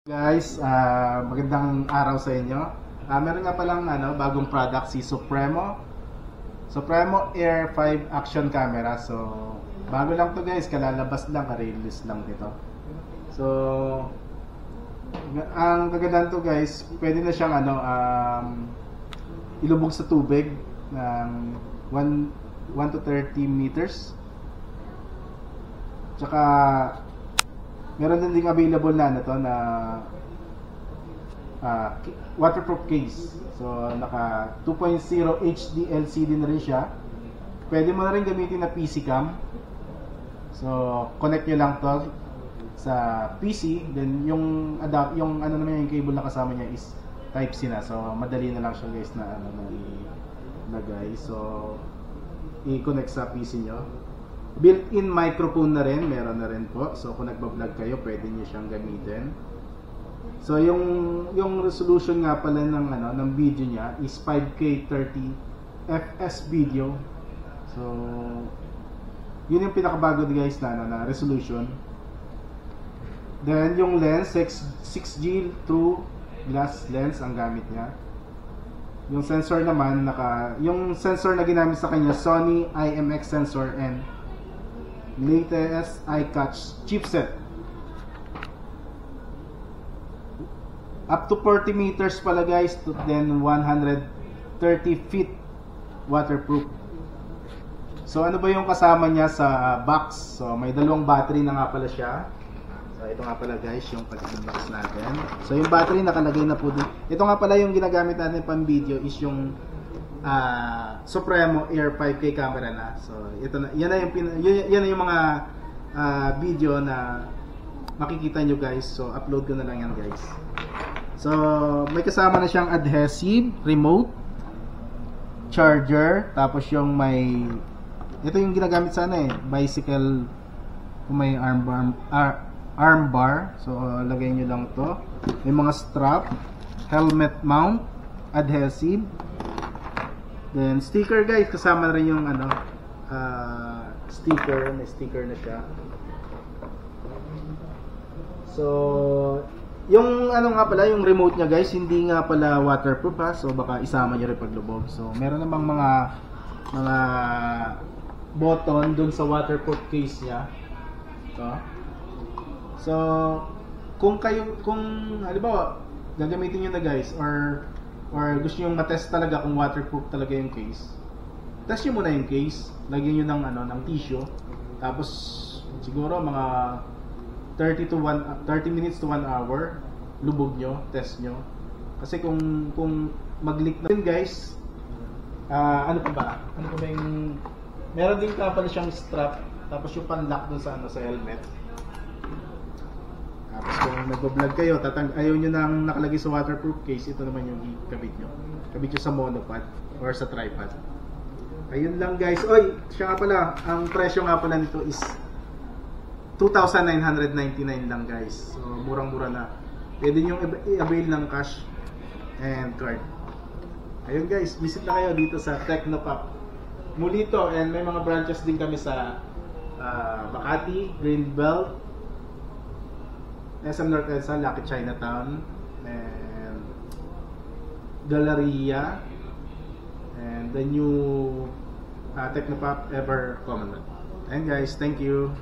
Guys, magandang araw sa inyo. Meron nga palang bagong product si Supremo Air 5 Action Camera. So, bago lang to guys, kalalabas lang, ka-release lang dito. So, ang kagandahan to guys, pwede na siyang ilubog sa tubig ng 1 to 30 meters. Tsaka meron din available na waterproof case. So naka 2.0 HD LCD na rin siya. Pwede mo na rin gamitin na PC cam. So connect nyo lang to sa PC, then yung yung cable na kasama niya is Type C na. So madali na lang siya guys na ilagay. So i-connect sa PC nyo. Built-in microphone na rin, meron na rin po. So kung nagba-vlog kayo, pwede niyo siyang gamitin. So yung resolution nga pala ng video niya is 5K 30 fps video. So yun yung pinakabago guys na resolution. Then yung lens 6G true glass lens ang gamit niya. Yung sensor naman yung sensor na ginamit sa kanya Sony IMX sensor and latest iCatch chipset. Up to 40 meters pala guys, then 130 feet waterproof. So ano ba yung kasama niya sa box? So may dalawang battery na nga pala siya. So ito nga pala guys yung pag-unbox natin. So yung battery nakalagay na po din. Ito nga pala yung ginagamit natin pang video is yung Supremo Air 5K camera na. So ito na, yan na yung mga video na makikita nyo guys. So upload ko na lang yan guys. So may kasama na siyang adhesive, remote, charger, tapos yung ito yung ginagamit sana bicycle, kung may arm bar. So lagay nyo lang to. May mga strap, helmet mount, adhesive. Then sticker guys, kasama na rin yung sticker, may sticker na siya. So yung nga pala, yung remote niya guys, hindi nga pala waterproof ha. So baka isama niyo rin paglubog. So meron namang mga button dun sa waterproof case niya. So kung halimbawa gagamitin niyo na guys, or gusto nyo matest talaga kung waterproof talaga yung case, test nyo muna yung case, lagyan nyo ng tissue, tapos siguro mga 30 minutes to 1 hour, lubog nyo, test nyo. Kasi kung mag-leak na rin guys, ano pa ba yung meron din pala siyang strap, tapos yung pan-lock dun sa helmet. Tapos kung nag-vlog kayo, ayaw nyo nang nakalagay sa waterproof case, ito naman yung ikabit nyo. Kabit nyo sa monopod or sa tripod. Ayun lang guys. Oy, siya nga pala, ang presyo nga pala nito is 2,999 lang guys. So murang-mura na. Pwede nyo i-avail ng cash and card. Ayun guys, visit na kayo dito sa Technopop Mulito, and may mga branches din kami sa Makati, Greenbelt, SM North EDSA, Lucky Chinatown, and Galleria, and the new Technopop Ever Commonwealth. And guys, thank you.